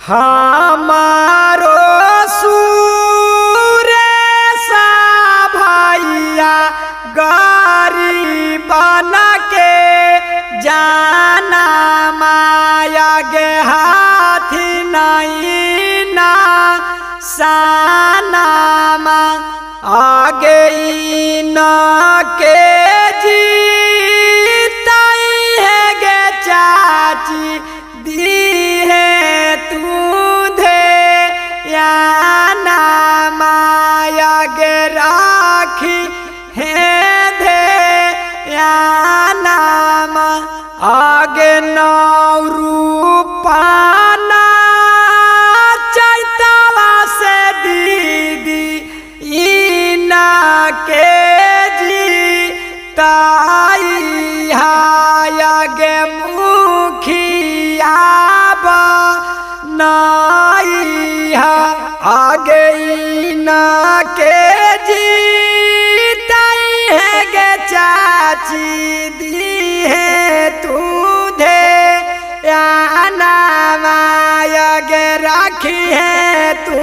हमारो सुरेशा भैया गरीबन के जाना माया गे हाथी नहीं ना सानामा आगे न के जीताई है गे चाची दी है तू धे या ना माया गे राखी है धे या नाम आगे नौ रूपाना चैतवा से दीदी इना के जीताई हाया गे मुखिया बनाई हा आगे इना के जीताई है गे चाची दी है तू धे या नामाया गे राखी है तू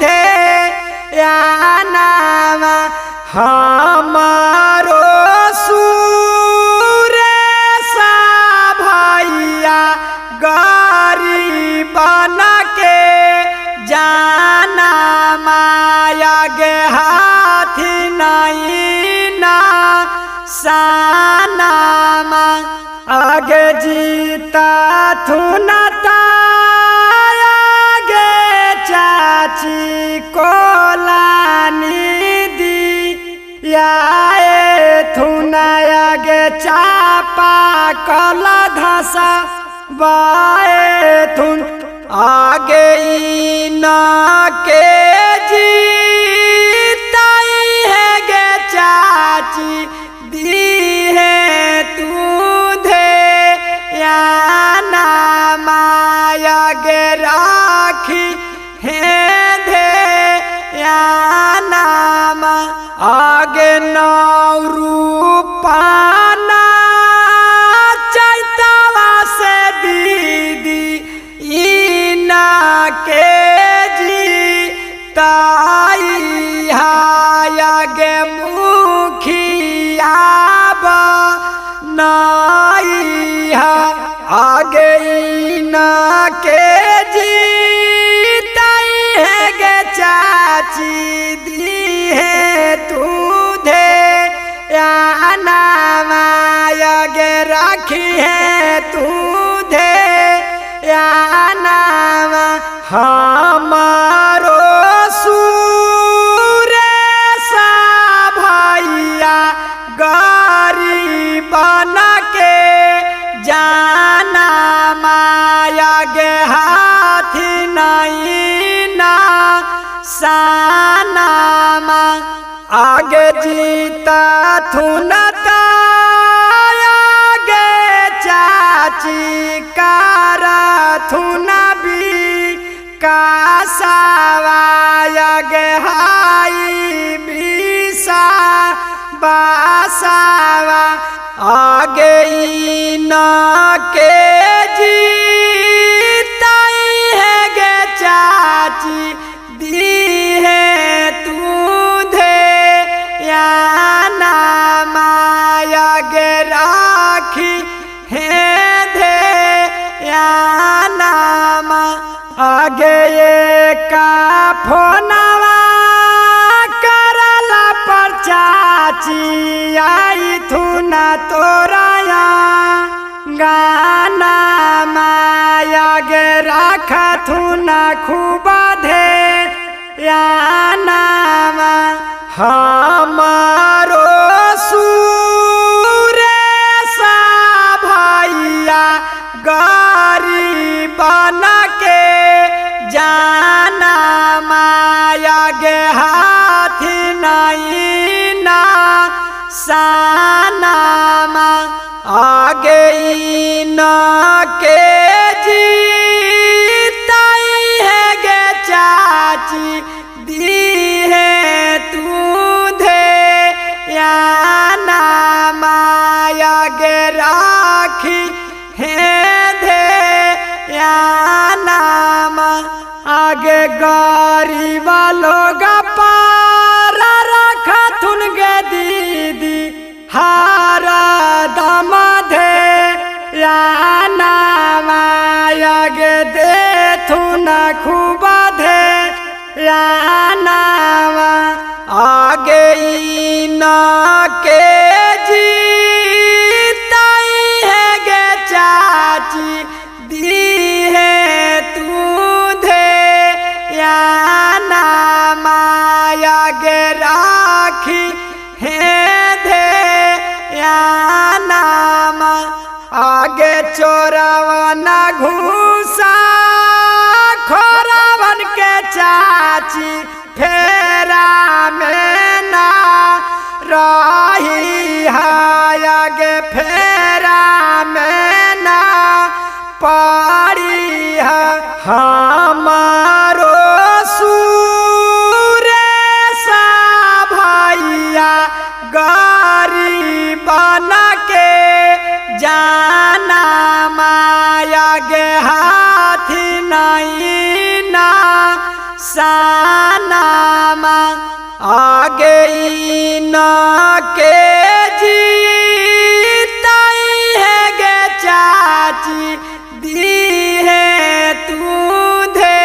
धे या नामा हमारो सुरेशा भैया गरीबन के जाना माया गे हाथी नहीं ना सानामा आगे जीता थुनता आगे चाची कोलानी दी याए थुनाया गे चापा कला धसा बाए थुन आगे इना के जीताई है गे चाची दी है तू धे या ना माया गे राखी है धे या नाम आगे नौ रूपाना चैतवा से दीदी इना के जीताई हाया गे मुखिया बनाई हा आगे इना के जीताई है गे चाची दी है तू धे या नामाया गे राखी है तू धे या नामा हमारो सुरेशा भैया गरीबन के जाना माया गे हाथी नहीं ना सानामा आगे जीता थुनता आगे चाची कारा थुनबी कासावाया गे हाई बिसा बासावा आगे इना के जीताई है गे चाची दी है तू धे या नामाया गे राखी है धे या नामा आगे ये का फोनवा करला पर चाची आई थुना तोराया गाना माया गे राखा थुना खूब धे या नामा हमारो सुरेशा भैया गरीबन के जाना माया गे हाथी नहीं ना सानामा आगे इना के जीताई है गे चाची दी है तू धे या नामाया गे राखी है धे या नामा आगे गरीब लोग पार रखथुन गे दीदी हारा दम धे या आगे देथुन खूब धे या आगे न के जीताई है गे चाची दी है तू धे या आगे राखी है धे या आगे चोरवन घूसा खोरावन के चाची फेरा में ना रही है आगे फेरा में ना पड़ी है हमारो सुरेशा भैया गरीबन के जाना माया गे हाथी नहीं ना सानामा आगे न के जीताई है गे चाची दी है तू धे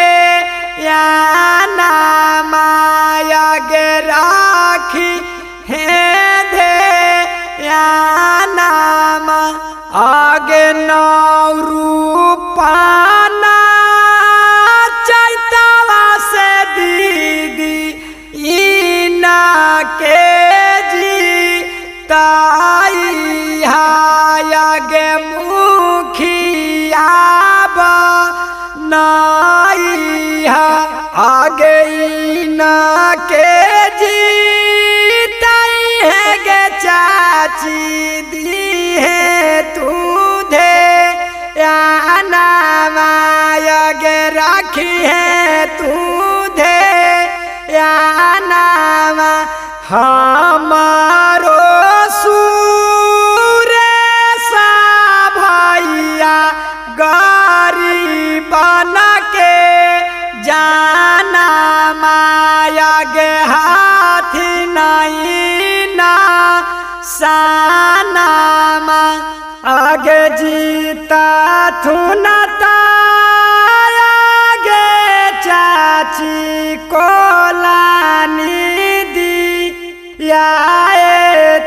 या माया गे राखी है धे या आगे नौ रूपाना चैतवा से दीदी इना के जीताई आगे मुखिया बनाई आगे इना के जीताई है गे चाची दी है तू धे या आगे राखी है तू धे या हमारो सुरेशा भैया गरीबन के जाना माया गे हाथी नहीं ना सानामा आगे जीता थुन आगे चाची कोलानी दी या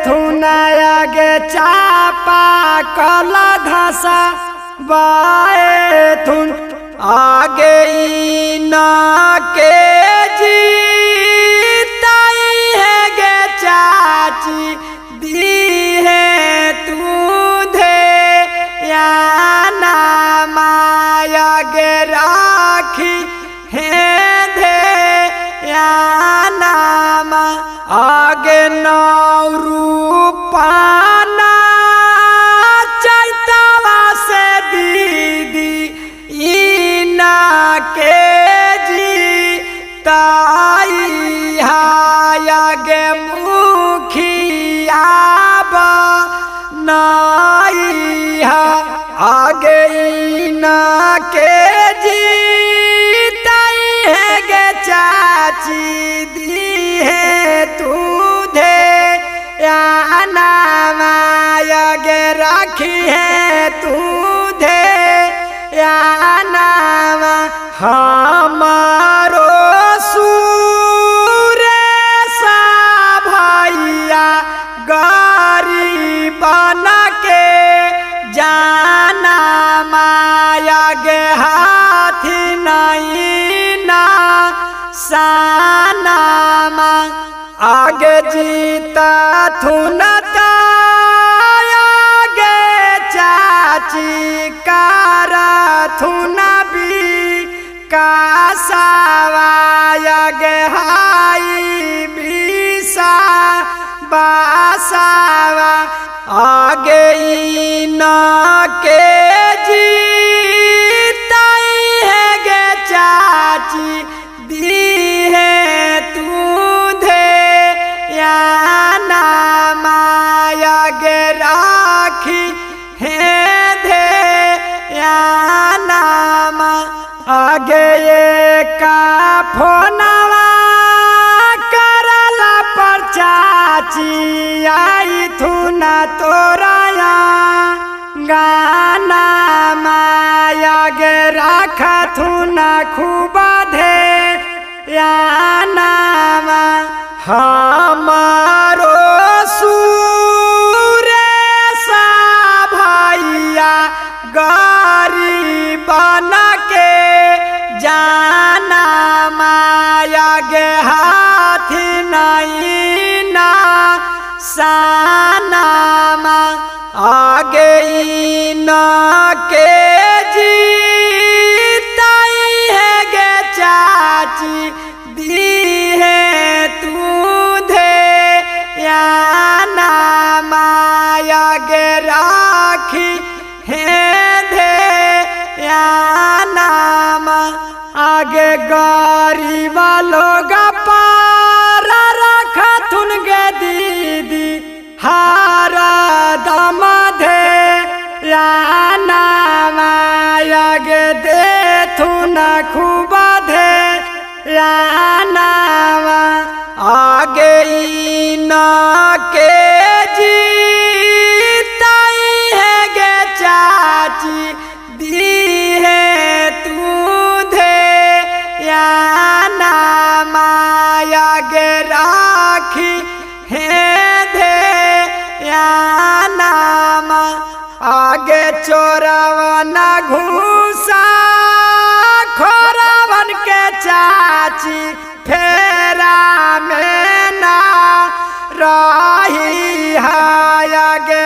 थुन आगे चापा कला घासा बाए थुन आगे न के जीताई है गे चाची दी है तू धे या माया गे राखी है धे या आगे नौ रूपाना चैतवा से दीदी इना के जीताई आगे मुखिया बनाई आगे इना के जीताई है गे चाची दी है तू धे या आगे राखी है तू धे या हमारो सुरेशा भैया गरीबन के जाना माया गे हाथी नहीं ना सानामा आगे जीता थुन आगे चाची कारा थुन भी कासावाया गे हाई बिसा बासावा आगे न के जीताई है गे चाची दी है तू धे या माया गे राखी है धे या आगे आगे ये का फोनवा करला पर चाची आई थू ना तोराया गाना माया गे राखा थू ना खूब धे या नामा हमारो सुरेशा भैया गरीबन के जाना माया गे हाथी नहीं ना सानामा आगे न के जीताई है गे चाची दी है तू धे या माया गे राखी है धे या नामा आगे गरीब लोग पार रखा थुन गे दीदी हारा दम धे या नामाया गे दे थू ना खूब धे या नामा आगे न के जीताई है गे चाची दी है तू धे या नामाया गे राखी है धे या नामा आगे चोरवन घूसा खोरावन के चाची फेरा में ना रही है आगे